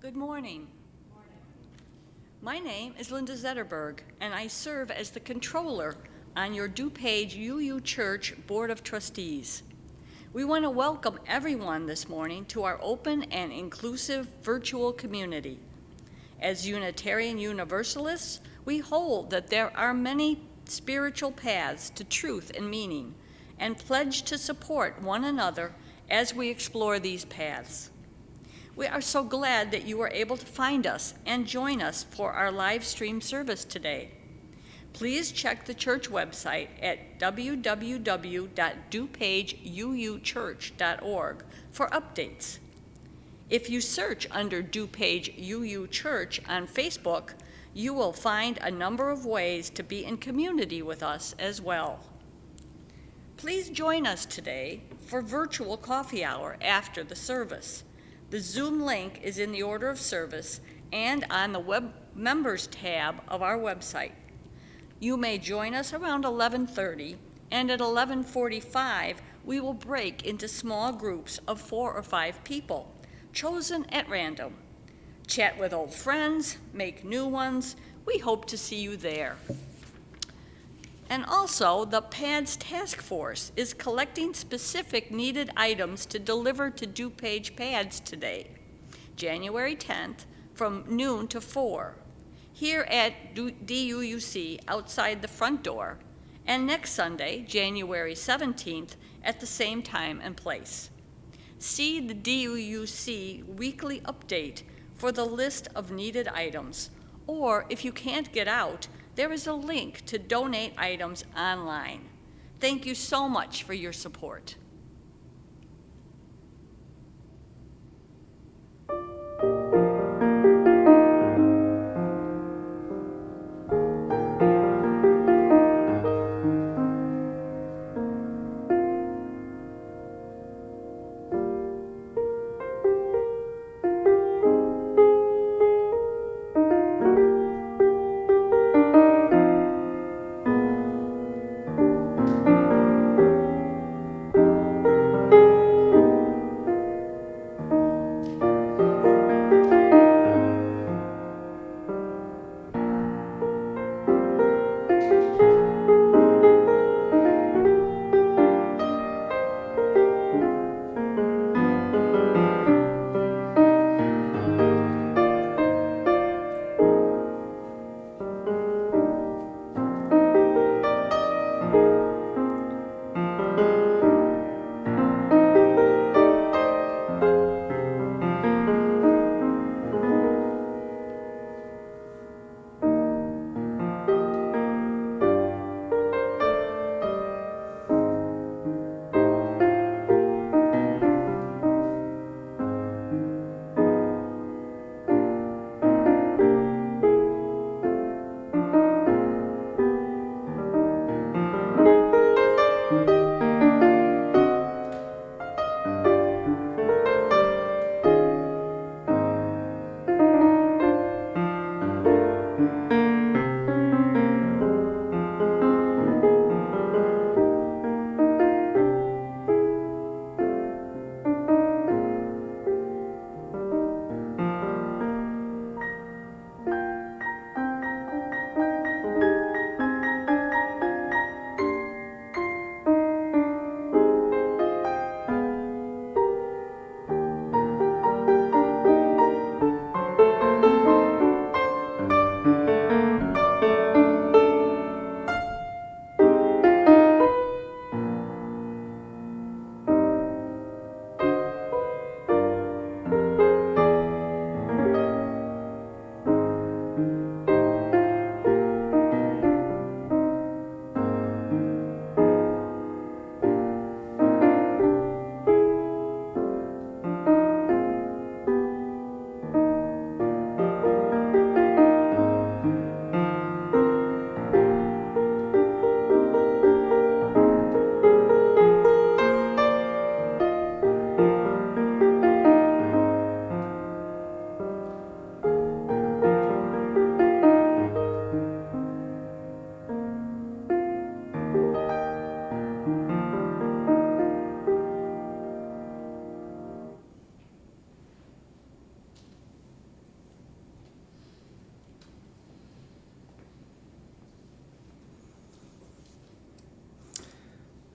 Good morning. My name is Linda Zetterberg, and I serve as the controller on your DuPage UU Church Board of Trustees. We want to welcome everyone this morning to our open and inclusive virtual community. As Unitarian Universalists, we hold that there are many spiritual paths to truth and meaning, and pledge to support one another as we explore these paths. We are so glad that you were able to find us and join us for our live stream service today. Please check the church website at www.dupageuchurch.org for updates. If you search under DuPage UU Church on Facebook, you will find a number of ways to be in community with us as well. Please join us today for virtual coffee hour after the service. The Zoom link is in the order of service and on the web members tab of our website. You may join us around 11:30, and at 11:45, we will break into small groups of 4 or 5 people, chosen at random. Chat with old friends, make new ones. We hope to see you there. And also, the PADS Task Force is collecting specific needed items to deliver to DuPage PADS today, January 10th, from noon to 4, here at DUUC outside the front door, and next Sunday, January 17th, at the same time and place. See the DUUC weekly update for the list of needed items, or if you can't get out, there is a link to donate items online. Thank you so much for your support.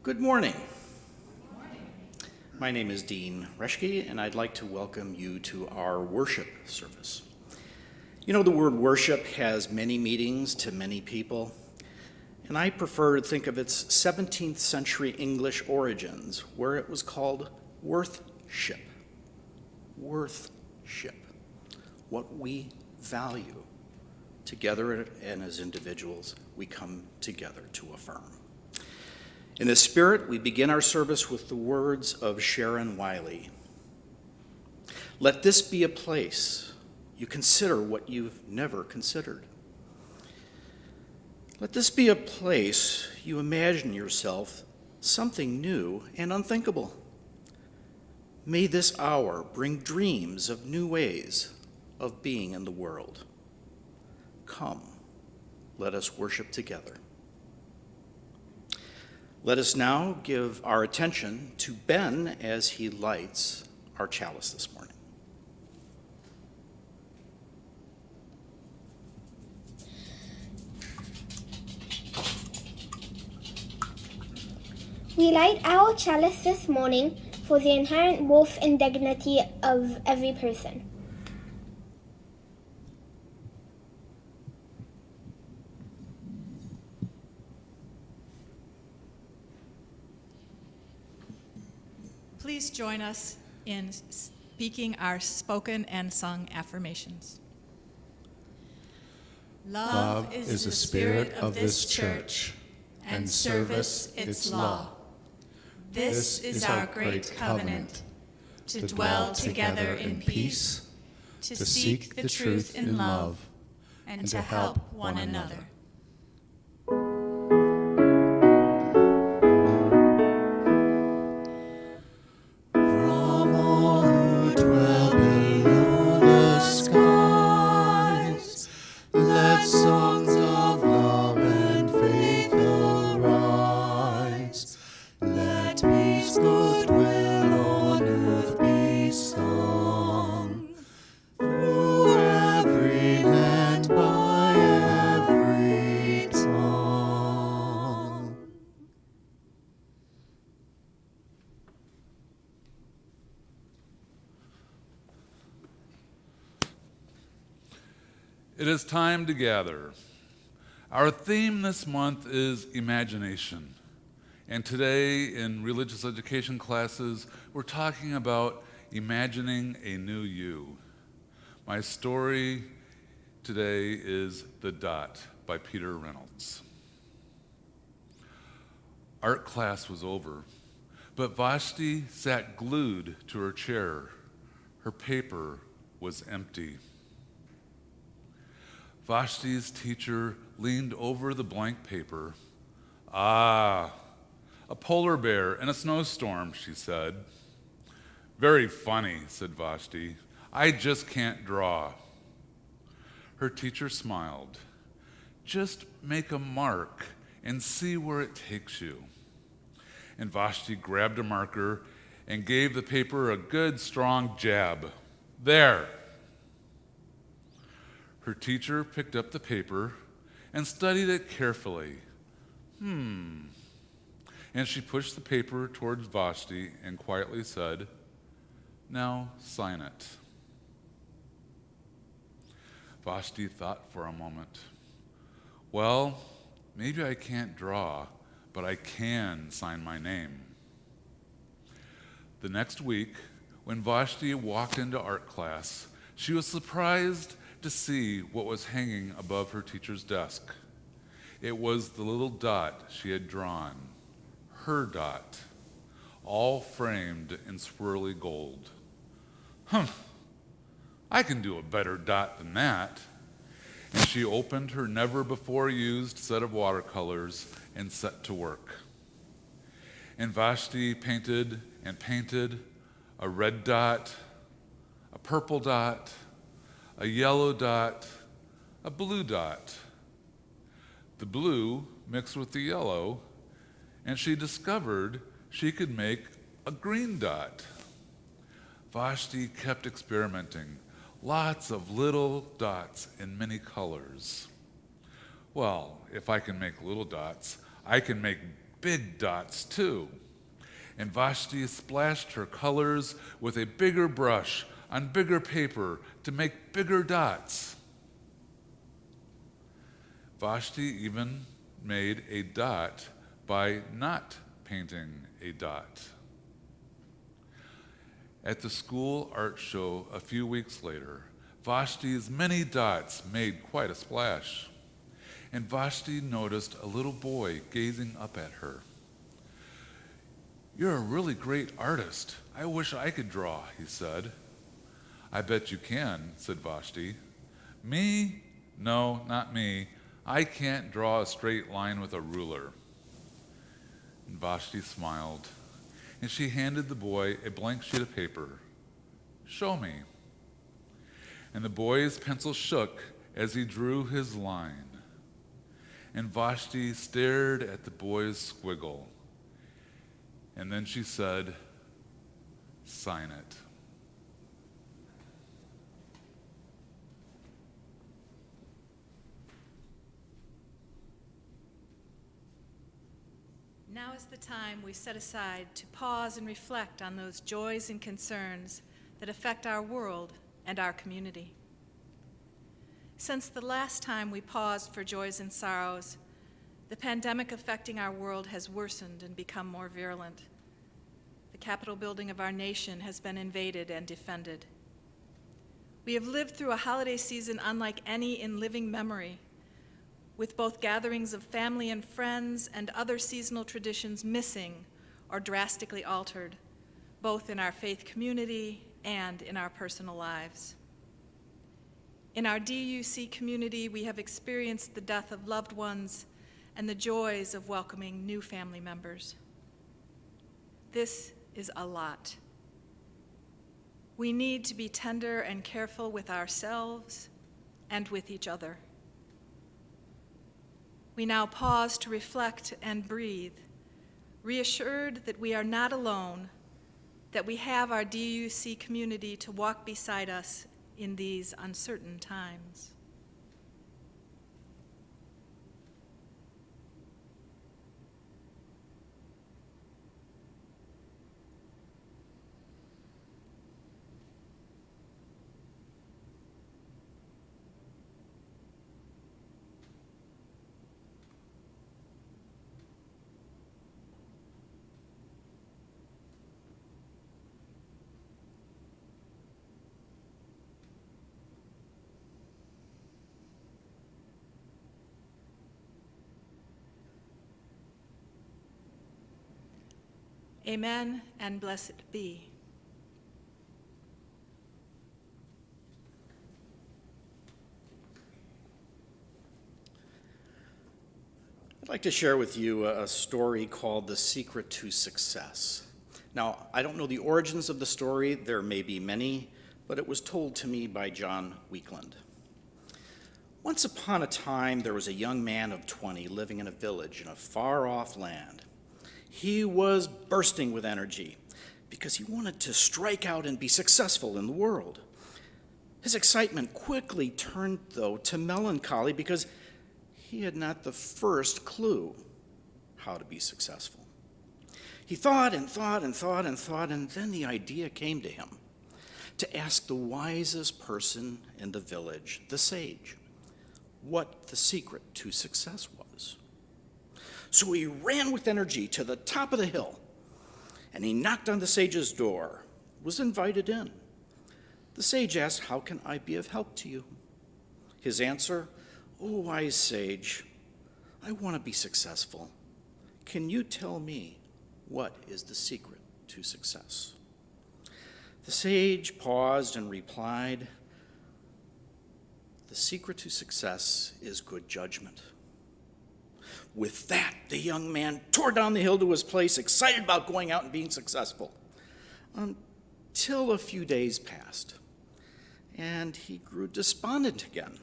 Good morning. My name is Dean Reschke, and I'd like to welcome you to our worship service. You know, the word worship has many meanings to many people, and I prefer to think of its 17th century English origins, where it was called worthship. Worthship. What we value. Together and as individuals, we come together to affirm. In this spirit, we begin our service with the words of Sharon Wiley. Let this be a place you consider what you've never considered. Let this be a place you imagine yourself something new and unthinkable. May this hour bring dreams of new ways of being in the world. Come, let us worship together. Let us now give our attention to Ben as he lights our chalice this morning. We light our chalice this morning for the inherent worth and dignity of every person. Please join us in speaking our spoken and sung affirmations. Love is the spirit of this church, and service its law. This is our great covenant, to dwell together in peace, to seek the truth in love, and to help one another. It is time to gather. Our theme this month is imagination. And today in religious education classes, we're talking about imagining a new you. My story today is The Dot by Peter Reynolds. Art class was over, but Vashti sat glued to her chair. Her paper was empty. Vashti's teacher leaned over the blank paper. "Ah, a polar bear in a snowstorm," she said. "Very funny," said Vashti. "I just can't draw." Her teacher smiled. "Just make a mark and see where it takes you." And Vashti grabbed a marker and gave the paper a good strong jab. "There." Her teacher picked up the paper and studied it carefully. And she pushed the paper towards Vashti and quietly said, "Now sign it." Vashti thought for a moment. "Well, maybe I can't draw, but I can sign my name." The next week, when Vashti walked into art class, she was surprised to see what was hanging above her teacher's desk. It was the little dot she had drawn, her dot, all framed in swirly gold. I can do a better dot than that." And she opened her never-before-used set of watercolors and set to work. And Vashti painted and painted a red dot, a purple dot, a yellow dot, a blue dot. The blue mixed with the yellow, and she discovered she could make a green dot. Vashti kept experimenting, lots of little dots in many colors. Well, if I can make little dots, I can make big dots too. And Vashti splashed her colors with a bigger brush on bigger paper to make bigger dots. Vashti even made a dot by not painting a dot. At the school art show a few weeks later, Vashti's many dots made quite a splash. And Vashti noticed a little boy gazing up at her. "You're a really great artist. I wish I could draw," he said. "I bet you can," said Vashti. "Me? No, not me. I can't draw a straight line with a ruler." And Vashti smiled, and she handed the boy a blank sheet of paper. "Show me." And the boy's pencil shook as he drew his line. And Vashti stared at the boy's squiggle. And then she said, "Sign it." Now is the time we set aside to pause and reflect on those joys and concerns that affect our world and our community. Since the last time we paused for joys and sorrows, the pandemic affecting our world has worsened and become more virulent. The Capitol building of our nation has been invaded and defended. We have lived through a holiday season unlike any in living memory, with both gatherings of family and friends and other seasonal traditions missing or drastically altered, both in our faith community and in our personal lives. In our DUC community, we have experienced the death of loved ones and the joys of welcoming new family members. This is a lot. We need to be tender and careful with ourselves and with each other. We now pause to reflect and breathe, reassured that we are not alone, that we have our DUC community to walk beside us in these uncertain times. Amen and blessed be. I'd like to share with you a story called The Secret to Success. Now, I don't know the origins of the story. There may be many, but it was told to me by John Weekland. Once upon a time, there was a young man of 20 living in a village in a far-off land. He was bursting with energy because he wanted to strike out and be successful in the world. His excitement quickly turned, though, to melancholy because he had not the first clue how to be successful. He thought and thought and thought and thought, and then the idea came to him to ask the wisest person in the village, the sage, what the secret to success was. So he ran with energy to the top of the hill, and he knocked on the sage's door, was invited in. The sage asked, "How can I be of help to you?" His answer, "Oh, wise sage, I want to be successful. Can you tell me what is the secret to success?" The sage paused and replied, "The secret to success is good judgment." With that, the young man tore down the hill to his place, excited about going out and being successful, until a few days passed, and he grew despondent again.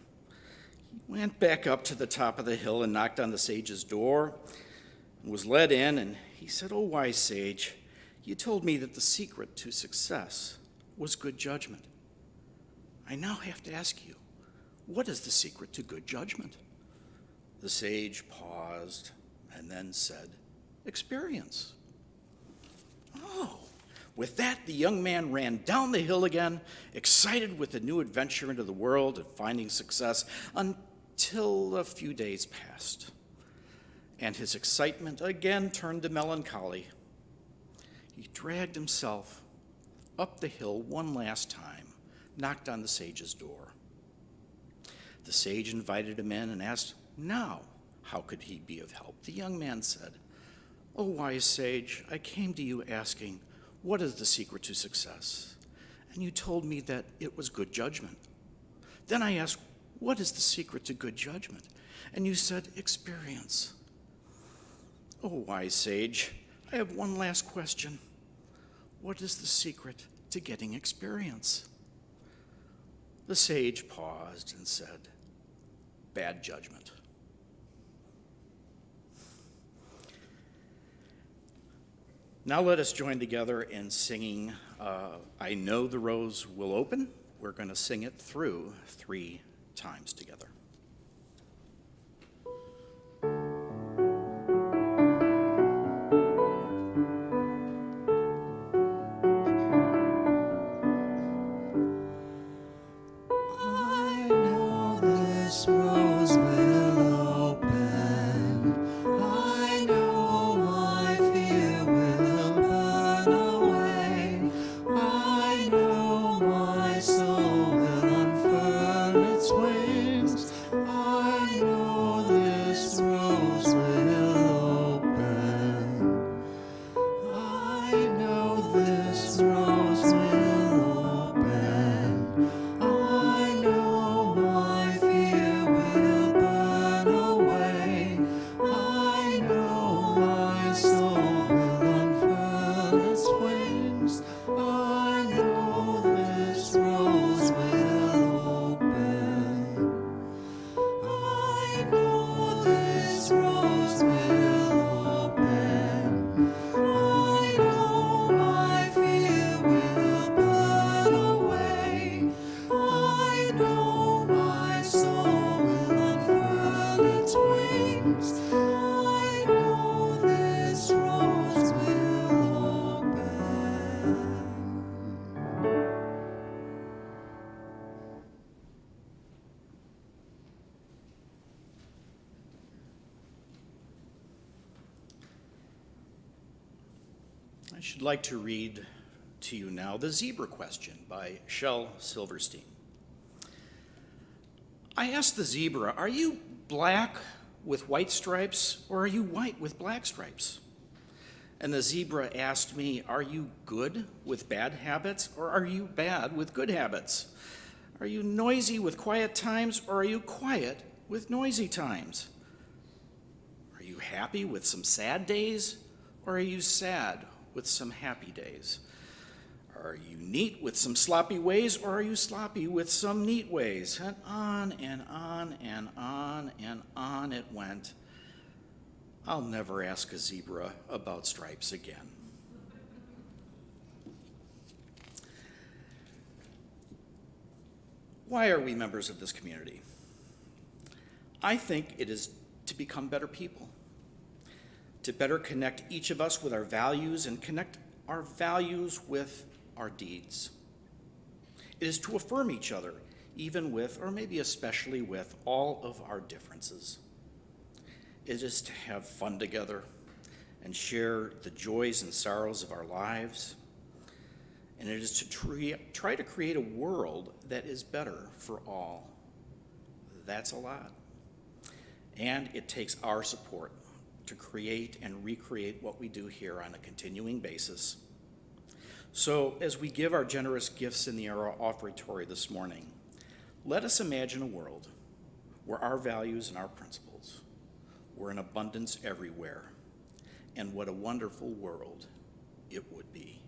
He went back up to the top of the hill and knocked on the sage's door, and was let in, and he said, "Oh, wise sage, you told me that the secret to success was good judgment. I now have to ask you, what is the secret to good judgment?" The sage paused and then said, experience. Oh. With that, the young man ran down the hill again, excited with the new adventure into the world and finding success, until a few days passed, and his excitement again turned to melancholy. He dragged himself up the hill one last time, knocked on the sage's door. The sage invited him in and asked, now, how could he be of help? The young man said, "O wise sage, I came to you asking, what is the secret to success? And you told me that it was good judgment. Then I asked, what is the secret to good judgment? And you said, experience. O wise sage, I have one last question. What is the secret to getting experience?" The sage paused and said, bad judgment. Now let us join together in singing I Know the Rose Will Open. We're going to sing it through 3 times together. I know this rose will open. I know my fear will burn away. I know my soul will unfurl its wings. I know this rose will open. I know this rose will open. I know my fear will burn away. I know my soul will unfurl its wings. I know this rose will open. I know this rose will open. I know my fear will burn away. I know my soul will unfurl its wings. I know this rose will open. I should like to read to you now The Zebra Question by Shel Silverstein. I asked the zebra, are you black with white stripes or are you white with black stripes? And the zebra asked me, are you good with bad habits or are you bad with good habits? Are you noisy with quiet times or are you quiet with noisy times? Are you happy with some sad days or are you sad with some happy days? Are you neat with some sloppy ways, or are you sloppy with some neat ways? And on and on and on and on it went. I'll never ask a zebra about stripes again. Why are we members of this community? I think it is to become better people, to better connect each of us with our values and connect our values with our deeds. It is to affirm each other, even with, or maybe especially with, all of our differences. It is to have fun together and share the joys and sorrows of our lives. And it is to try to create a world that is better for all. That's a lot. And it takes our support to create and recreate what we do here on a continuing basis. So as we give our generous gifts in the offertory this morning, let us imagine a world where our values and our principles were in abundance everywhere, and what a wonderful world it would be.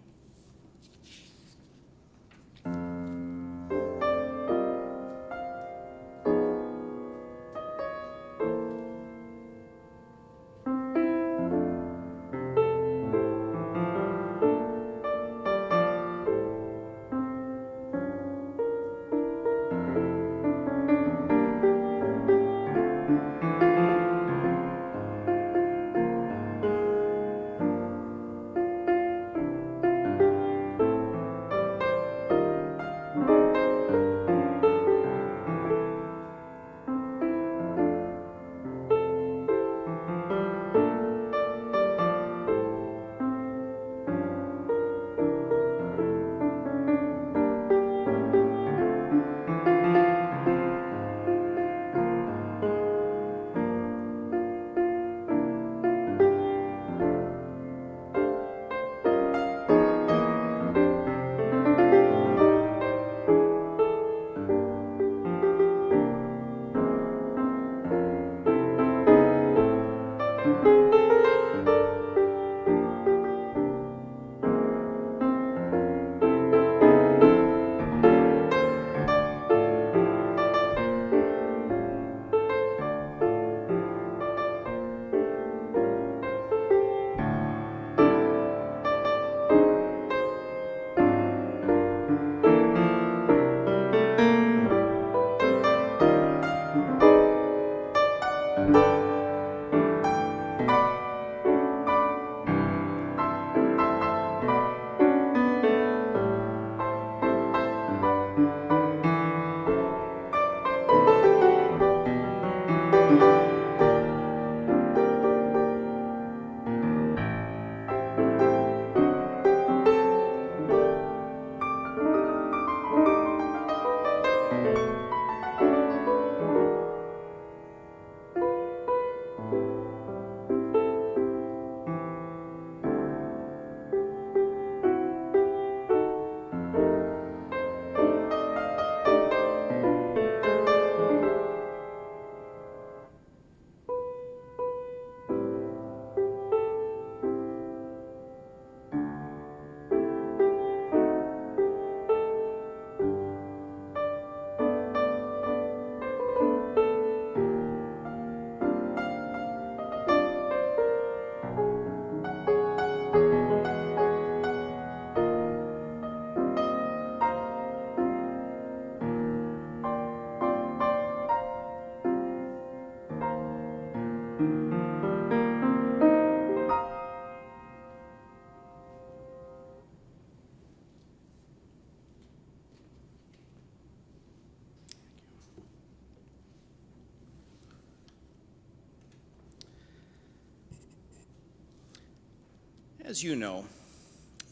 As you know,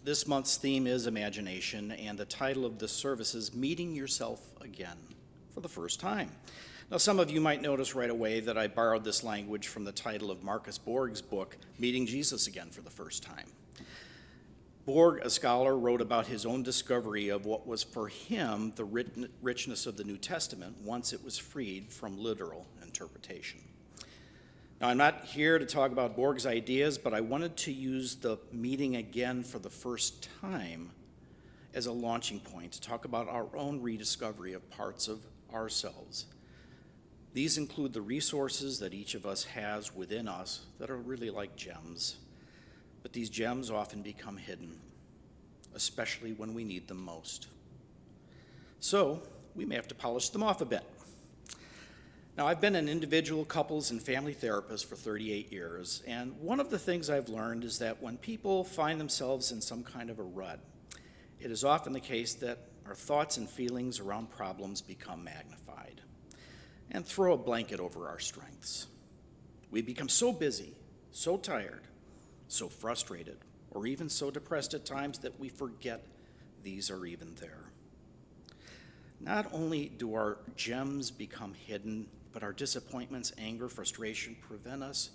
this month's theme is imagination, and the title of this service is Meeting Yourself Again for the First Time. Now, some of you might notice right away that I borrowed this language from the title of Marcus Borg's book, Meeting Jesus Again for the First Time. Borg, a scholar, wrote about his own discovery of what was for him the richness of the New Testament once it was freed from literal interpretation. Now, I'm not here to talk about Borg's ideas, but I wanted to use the meeting again for the first time as a launching point to talk about our own rediscovery of parts of ourselves. These include the resources that each of us has within us that are really like gems. But these gems often become hidden, especially when we need them most. So we may have to polish them off a bit. Now, I've been an individual couples and family therapist for 38 years, and one of the things I've learned is that when people find themselves in some kind of a rut, it is often the case that our thoughts and feelings around problems become magnified and throw a blanket over our strengths. We become so busy, so tired, so frustrated, or even so depressed at times that we forget these are even there. Not only do our gems become hidden, but our disappointments, anger, frustration prevent us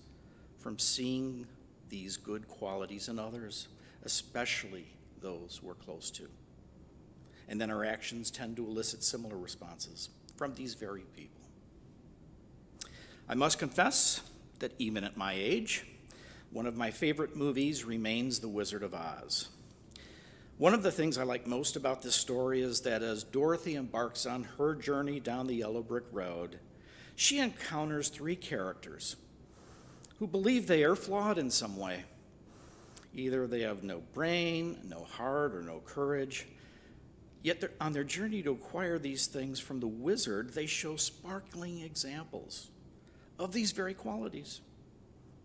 from seeing these good qualities in others, especially those we're close to. And then our actions tend to elicit similar responses from these very people. I must confess that even at my age, one of my favorite movies remains The Wizard of Oz. One of the things I like most about this story is that as Dorothy embarks on her journey down the yellow brick road, she encounters three characters who believe they are flawed in some way. Either they have no brain, no heart, or no courage. Yet on their journey to acquire these things from the wizard, they show sparkling examples of these very qualities.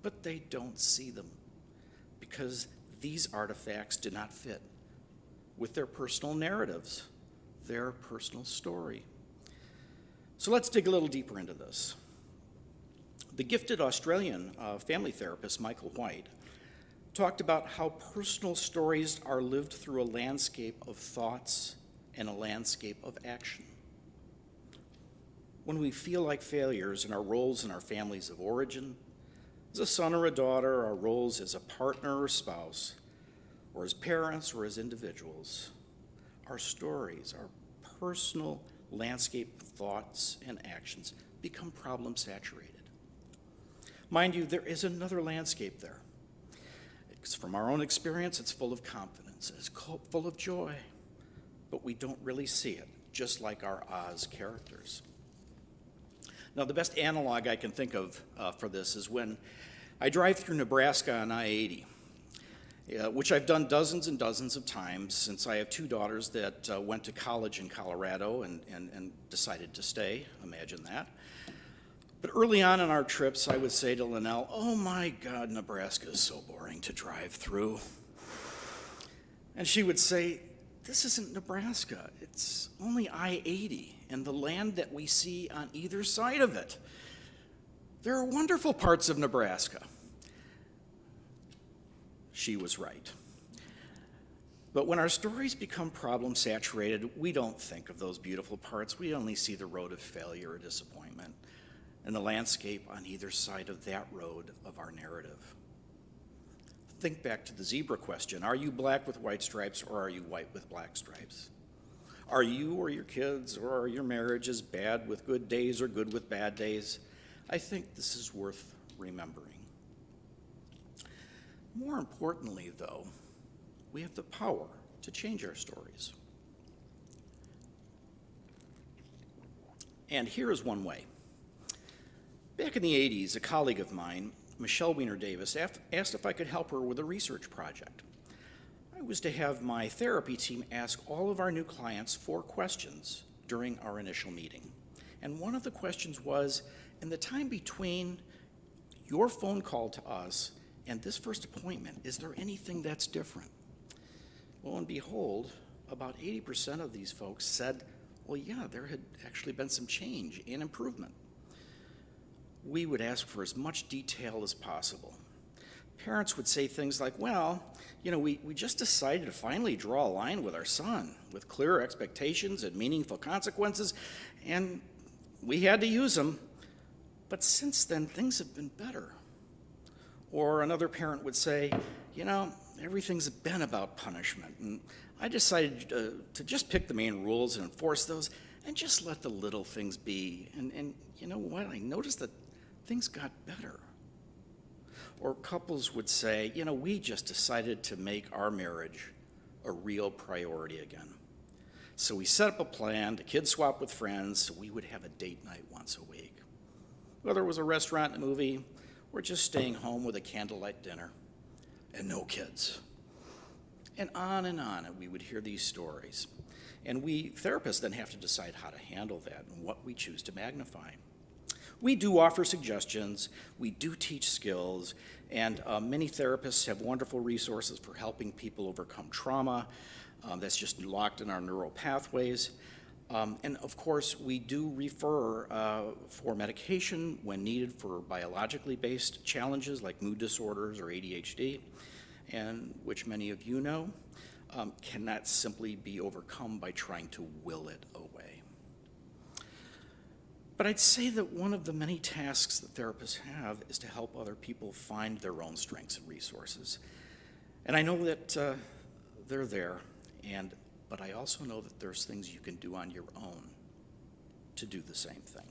But they don't see them because these artifacts do not fit with their personal narratives, their personal story. So let's dig a little deeper into this. The gifted Australian family therapist, Michael White, talked about how personal stories are lived through a landscape of thoughts and a landscape of action. When we feel like failures in our roles in our families of origin, as a son or a daughter, our roles as a partner or spouse, or as parents or as individuals, our stories, our personal landscape of thoughts and actions become problem-saturated. Mind you, there is another landscape there. It's from our own experience, it's full of confidence, it's full of joy, but we don't really see it, just like our Oz characters. Now, the best analog I can think of for this is when I drive through Nebraska on I-80, which I've done dozens and dozens of times since I have two daughters that went to college in Colorado and decided to stay. Imagine that. But early on in our trips, I would say to Linnell, "Oh my God, Nebraska is so boring to drive through." And she would say, "This isn't Nebraska. It's only I-80 and the land that we see on either side of it. There are wonderful parts of Nebraska." She was right. But when our stories become problem-saturated, we don't think of those beautiful parts. We only see the road of failure or disappointment and the landscape on either side of that road of our narrative. Think back to the zebra question. Are you black with white stripes or are you white with black stripes? Are you or your kids or your marriages bad with good days or good with bad days? I think this is worth remembering. More importantly, though, we have the power to change our stories. And here is one way. Back in the 80s, a colleague of mine, Michelle Weiner Davis, asked if I could help her with a research project. I was to have my therapy team ask all of our new clients 4 questions during our initial meeting. And one of the questions was, in the time between your phone call to us and this first appointment, is there anything that's different? Lo and behold, about 80% of these folks said, well, yeah, there had actually been some change and improvement. We would ask for as much detail as possible. parents would say things like, well, we just decided to finally draw a line with our son with clear expectations and meaningful consequences, and we had to use them. But since then, things have been better. Or another parent would say, everything's been about punishment, and I decided to just pick the main rules and enforce those and just let the little things be. And you know what? I noticed that things got better. Or couples would say, we just decided to make our marriage a real priority again. So we set up a plan to kid swap with friends so we would have a date night once a week. Whether it was a restaurant, a movie, or just staying home with a candlelight dinner and no kids. And on we would hear these stories. And we therapists then have to decide how to handle that and what we choose to magnify. We do offer suggestions, we do teach skills, and many therapists have wonderful resources for helping people overcome trauma. That's just locked in our neural pathways. And of course, we do refer for medication when needed for biologically based challenges like mood disorders or ADHD, and which many of you know, cannot simply be overcome by trying to will it away. But I'd say that one of the many tasks that therapists have is to help other people find their own strengths and resources. And I know that they're there, but I also know that there's things you can do on your own to do the same thing.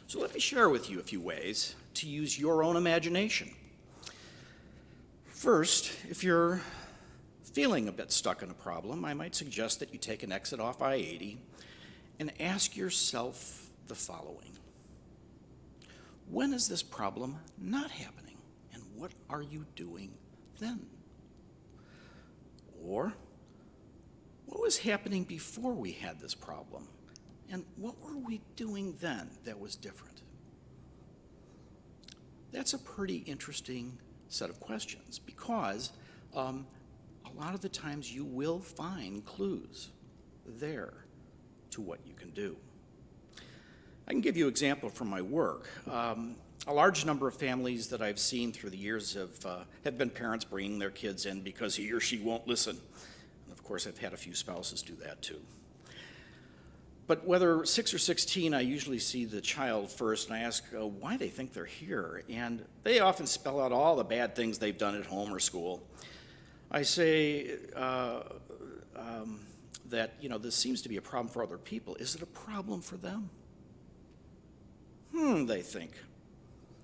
So let me share with you a few ways to use your own imagination. First, if you're feeling a bit stuck in a problem, I might suggest that you take an exit off I-80 and ask yourself the following. When is this problem not happening? And what are you doing then? Or, what was happening before we had this problem? And what were we doing then that was different? That's a pretty interesting set of questions because a lot of the times you will find clues there to what you can do. I can give you an example from my work. A large number of families that I've seen through the years have been parents bringing their kids in because he or she won't listen. And of course, I've had a few spouses do that too. But whether 6 or 16, I usually see the child first and I ask why they think they're here. And they often spell out all the bad things they've done at home or school. I say that, this seems to be a problem for other people. Is it a problem for them? They think.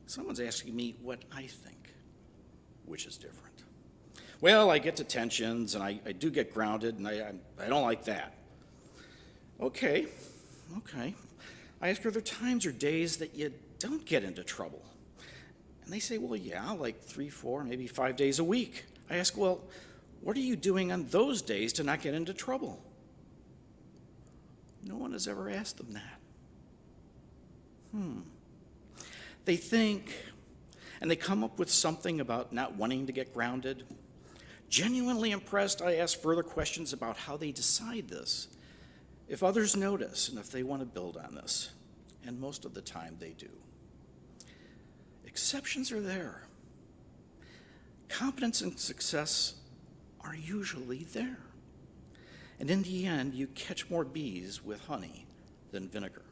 Someone's asking me what I think, which is different. Well, I get to tensions and I do get grounded and I don't like that. Okay. I ask, are there times or days that you don't get into trouble? And they say, well, yeah, like 3, 4, maybe 5 days a week. I ask, well, what are you doing on those days to not get into trouble? No one has ever asked them that. They think, and they come up with something about not wanting to get grounded. Genuinely impressed, I ask further questions about how they decide this, if others notice, and if they want to build on this. And most of the time they do. Exceptions are there. Competence and success are usually there. And in the end, you catch more bees with honey than vinegar.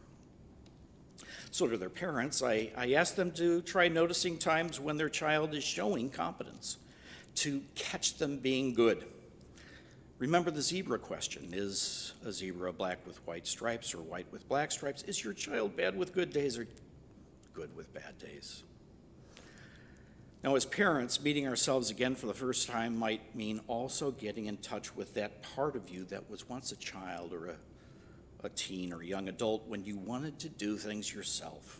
So to their parents, I ask them to try noticing times when their child is showing competence, to catch them being good. Remember the zebra question. Is a zebra black with white stripes or white with black stripes? Is your child bad with good days or good with bad days? Now, as parents, meeting ourselves again for the first time might mean also getting in touch with that part of you that was once a child or a teen or a young adult when you wanted to do things yourself,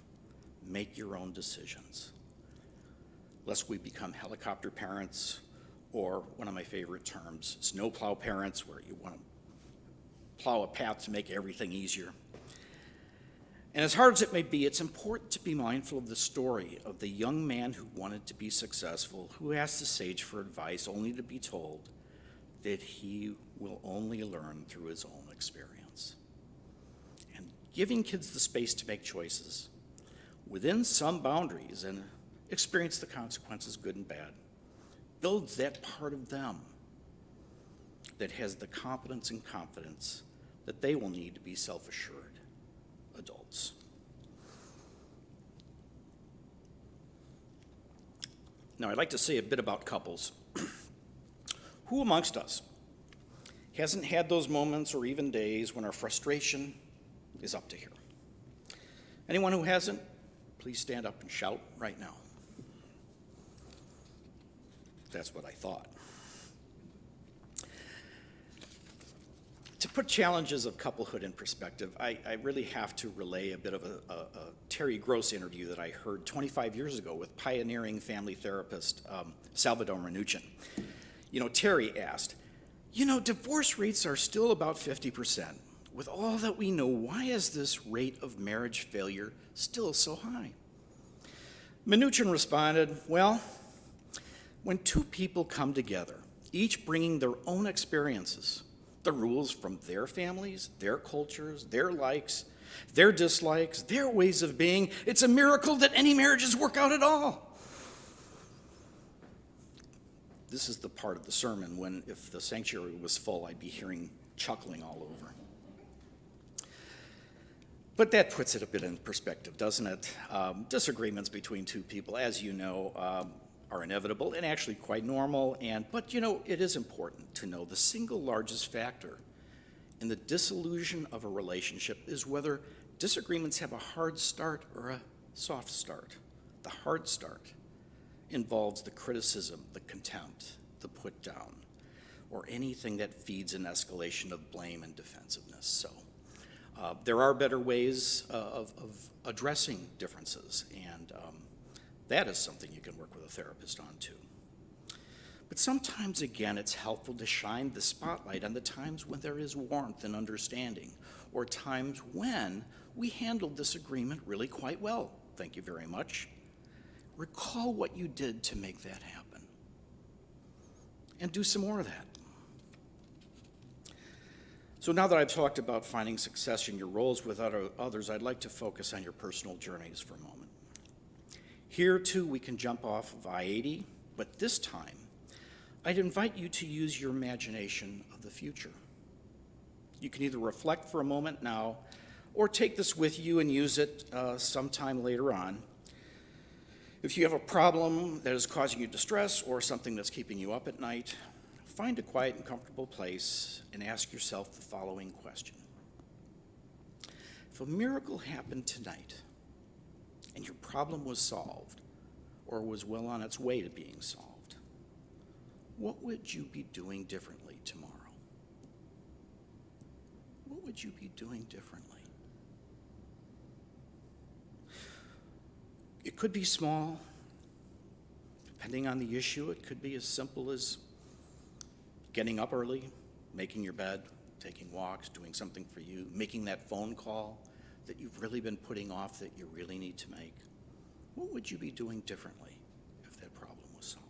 make your own decisions. Lest we become helicopter parents, or one of my favorite terms, snowplow parents, where you want to plow a path to make everything easier. And as hard as it may be, it's important to be mindful of the story of the young man who wanted to be successful, who asked the sage for advice only to be told that he will only learn through his own experience. And giving kids the space to make choices within some boundaries and experience the consequences, good and bad, builds that part of them that has the competence and confidence that they will need to be self-assured adults. Now, I'd like to say a bit about couples. Who amongst us hasn't had those moments or even days when our frustration is up to here? Anyone who hasn't, please stand up and shout right now. That's what I thought. To put challenges of couplehood in perspective, I really have to relay a bit of a Terry Gross interview that I heard 25 years ago with pioneering family therapist Salvador Minuchin. Terry asked, divorce rates are still about 50%. With all that we know, why is this rate of marriage failure still so high? Minuchin responded, well, when two people come together, each bringing their own experiences, the rules from their families, their cultures, their likes, their dislikes, their ways of being, it's a miracle that any marriages work out at all. This is the part of the sermon when, if the sanctuary was full, I'd be hearing chuckling all over. But that puts it a bit in perspective, doesn't it? Disagreements between two people, as you know, are inevitable and actually quite normal. But it is important to know the single largest factor in the dissolution of a relationship is whether disagreements have a hard start or a soft start. The hard start involves the criticism, the contempt, the put down, or anything that feeds an escalation of blame and defensiveness. So there are better ways of addressing differences, and that is something you can work with a therapist on too. But sometimes, again, it's helpful to shine the spotlight on the times when there is warmth and understanding, or times when we handled disagreement really quite well. Thank you very much. Recall what you did to make that happen, and do some more of that. So now that I've talked about finding success in your roles with others, I'd like to focus on your personal journeys for a moment. Here, too, we can jump off of I-80, but this time, I'd invite you to use your imagination of the future. You can either reflect for a moment now, or take this with you and use it sometime later on. If you have a problem that is causing you distress or something that's keeping you up at night, find a quiet and comfortable place and ask yourself the following question. If a miracle happened tonight and your problem was solved or was well on its way to being solved, what would you be doing differently tomorrow? What would you be doing differently? It could be small. Depending on the issue, it could be as simple as getting up early, making your bed, taking walks, doing something for you, making that phone call that you've really been putting off that you really need to make. What would you be doing differently if that problem was solved?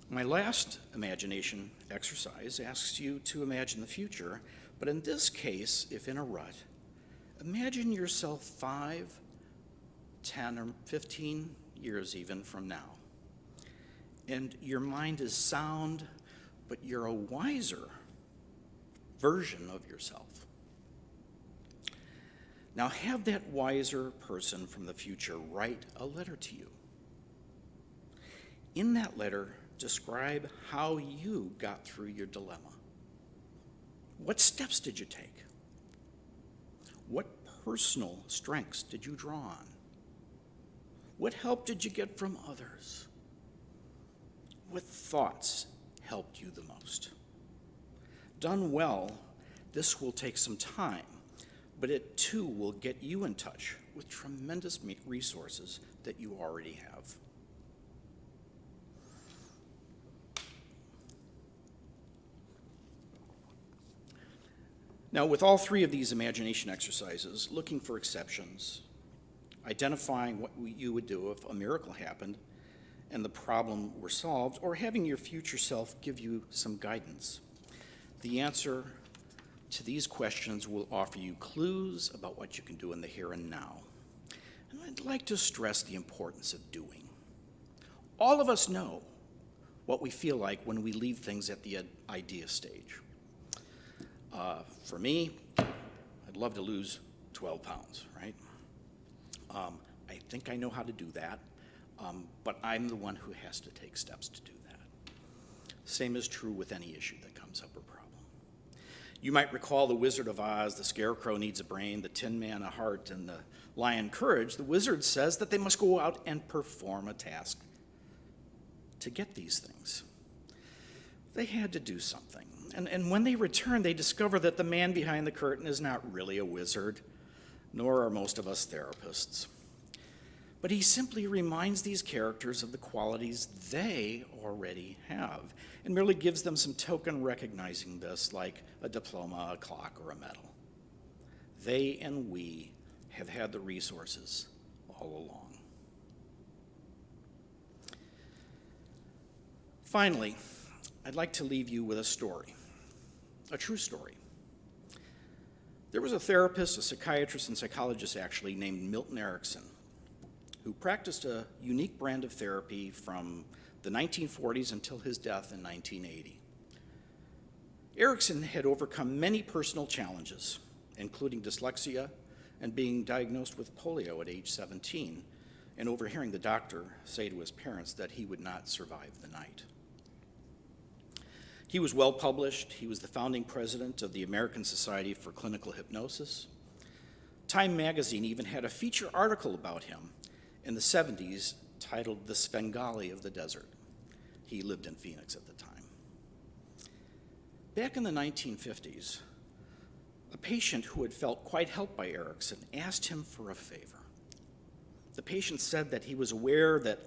My last imagination exercise asks you to imagine the future, but in this case, if in a rut, imagine yourself 5, 10, or 15 years even from now. And your mind is sound, but you're a wiser version of yourself. Now have that wiser person from the future write a letter to you. In that letter, describe how you got through your dilemma. What steps did you take? What personal strengths did you draw on? What help did you get from others? What thoughts helped you the most? Done well, this will take some time, but it too will get you in touch with tremendous resources that you already have. Now, with all three of these imagination exercises, looking for exceptions, identifying what you would do if a miracle happened and the problem were solved, or having your future self give you some guidance, the answer to these questions will offer you clues about what you can do in the here and now. And I'd like to stress the importance of doing. All of us know what we feel like when we leave things at the idea stage. For me, I'd love to lose 12 pounds, right? I think I know how to do that, but I'm the one who has to take steps to do that. Same is true with any issue that comes up or problem. You might recall the Wizard of Oz, the Scarecrow needs a brain, the Tin Man a heart, and the Lion courage. The wizard says that they must go out and perform a task to get these things. They had to do something. And when they return, they discover that the man behind the curtain is not really a wizard, nor are most of us therapists. But he simply reminds these characters of the qualities they already have and merely gives them some token recognizing this, like a diploma, a clock, or a medal. They and we have had the resources all along. Finally, I'd like to leave you with a story, a true story. There was a therapist, a psychiatrist and psychologist actually, named Milton Erickson, who practiced a unique brand of therapy from the 1940s until his death in 1980. Erickson had overcome many personal challenges, including dyslexia and being diagnosed with polio at age 17, and overhearing the doctor say to his parents that he would not survive the night. He was well published. He was the founding president of the American Society for Clinical Hypnosis. Time magazine even had a feature article about him in the 70s titled The Svengali of the Desert. He lived in Phoenix at the time. Back in the 1950s, a patient who had felt quite helped by Erickson asked him for a favor. The patient said that he was aware that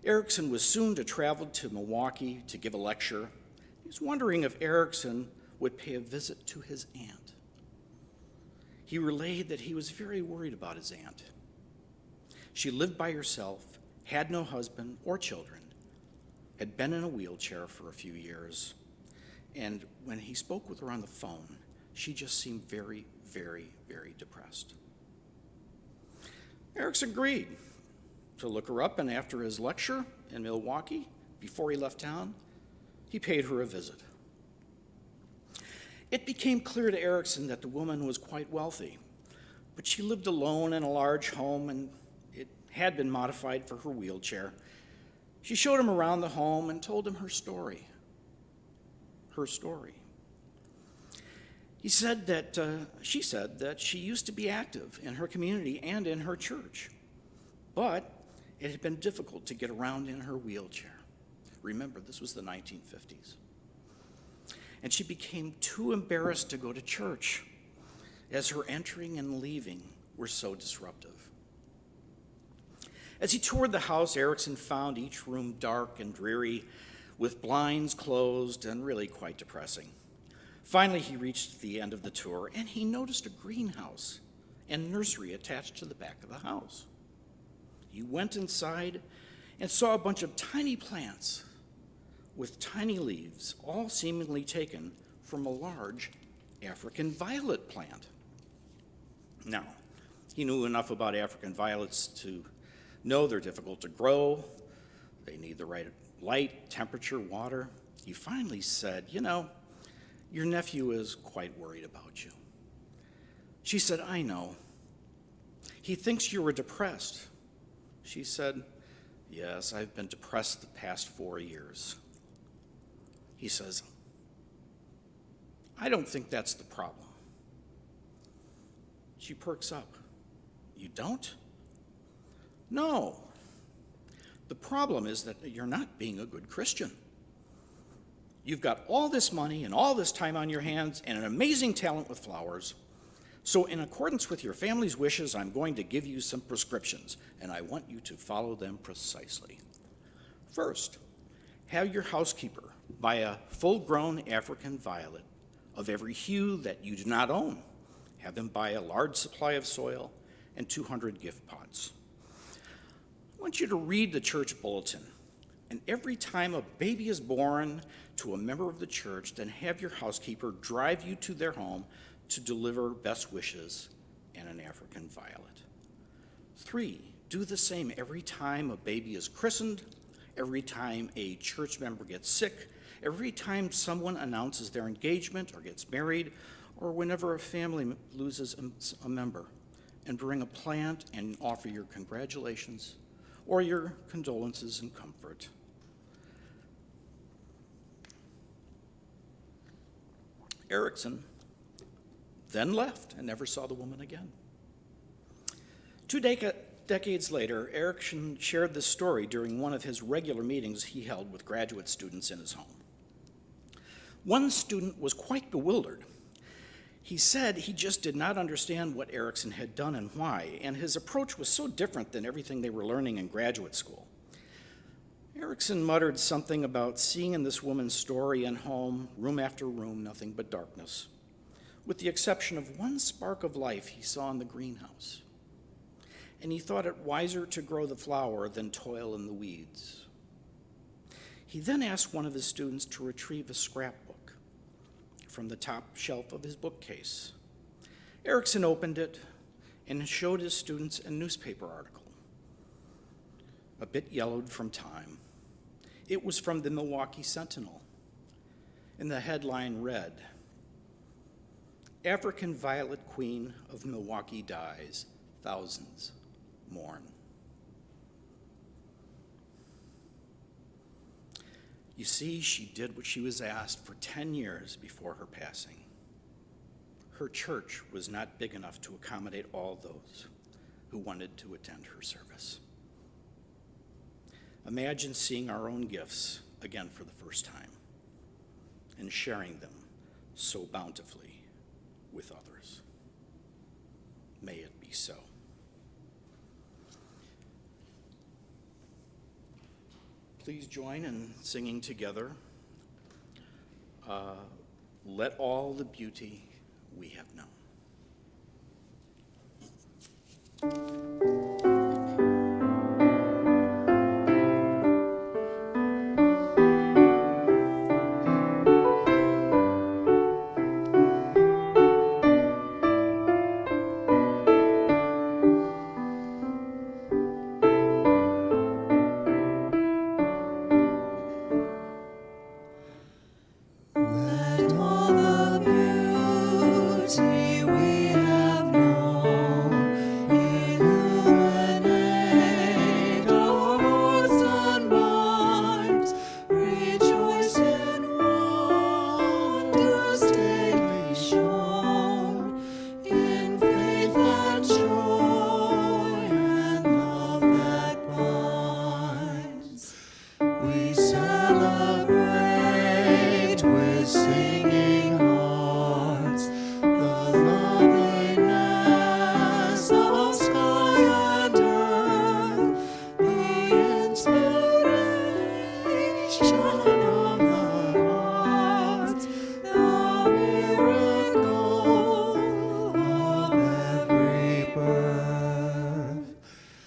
Erickson was soon to travel to Milwaukee to give a lecture. He was wondering if Erickson would pay a visit to his aunt. He relayed that he was very worried about his aunt. She lived by herself, had no husband or children, had been in a wheelchair for a few years, and when he spoke with her on the phone, she just seemed very, very, very depressed. Erickson agreed to look her up, and after his lecture in Milwaukee, before he left town, he paid her a visit. It became clear to Erickson that the woman was quite wealthy, but she lived alone in a large home, and it had been modified for her wheelchair. She showed him around the home and told him her story. Her story. She said that she used to be active in her community and in her church, but it had been difficult to get around in her wheelchair. Remember, this was the 1950s. And she became too embarrassed to go to church, as her entering and leaving were so disruptive. As he toured the house, Erickson found each room dark and dreary, with blinds closed and really quite depressing. Finally, he reached the end of the tour, and he noticed a greenhouse and nursery attached to the back of the house. He went inside and saw a bunch of tiny plants with tiny leaves, all seemingly taken from a large African violet plant. Now, he knew enough about African violets to know they're difficult to grow. They need the right light, temperature, water. He finally said, your nephew is quite worried about you. She said, I know. He thinks you were depressed. She said, yes, I've been depressed the past 4 years. He says, I don't think that's the problem. She perks up. You don't? No. The problem is that you're not being a good Christian. You've got all this money and all this time on your hands and an amazing talent with flowers. So in accordance with your family's wishes, I'm going to give you some prescriptions, and I want you to follow them precisely. First, have your housekeeper buy a full-grown African violet of every hue that you do not own. Have them buy a large supply of soil and 200 gift pots. I want you to read the church bulletin And every time a baby is born to a member of the church, then have your housekeeper drive you to their home to deliver best wishes and an African violet. 3, do the same every time a baby is christened, every time a church member gets sick, every time someone announces their engagement or gets married, or whenever a family loses a member, and bring a plant and offer your congratulations or your condolences and comfort. Erickson then left and never saw the woman again. 2 decades later, Erickson shared this story during one of his regular meetings he held with graduate students in his home. One student was quite bewildered. He said he just did not understand what Erickson had done and why, and his approach was so different than everything they were learning in graduate school. Erickson muttered something about seeing in this woman's story and home, room after room, nothing but darkness, with the exception of one spark of life he saw in the greenhouse. And he thought it wiser to grow the flower than toil in the weeds. He then asked one of his students to retrieve a scrapbook from the top shelf of his bookcase. Erickson opened it and showed his students a newspaper article, a bit yellowed from time. It was from the Milwaukee Sentinel, and the headline read, "African Violet Queen of Milwaukee dies, thousands mourn." You see, she did what she was asked for 10 years before her passing. Her church was not big enough to accommodate all those who wanted to attend her service. Imagine seeing our own gifts again for the first time and sharing them so bountifully with others. May it be so. Please join in singing together, "Let All the Beauty We Have Known." Let all the beauty we have known illuminate our hearts and minds. Rejoice in wonders daily shown, in faith and joy and love that binds. We celebrate with singing hearts the loveliness of sky and earth, the inspiration of the heart, the miracle of every birth.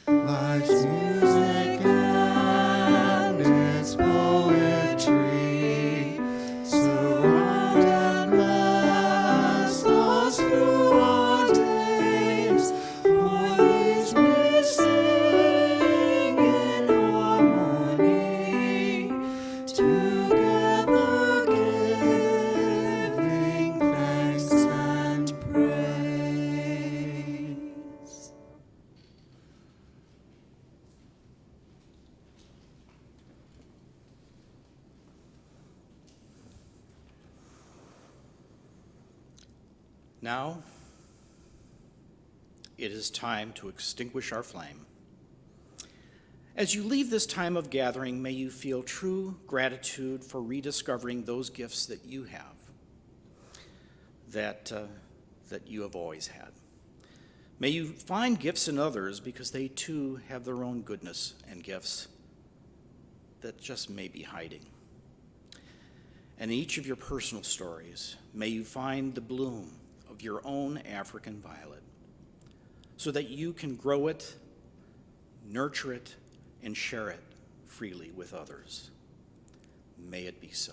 Life's music and its poetry surround and bless us through our days. For these we sing in harmony, together giving thanks and praise. Now, it is time to extinguish our flame. As you leave this time of gathering, may you feel true gratitude for rediscovering those gifts that you have, that you have always had. May you find gifts in others because they too have their own goodness and gifts that just may be hiding. And in each of your personal stories, may you find the bloom of your own African violet so that you can grow it, nurture it, and share it freely with others. May it be so.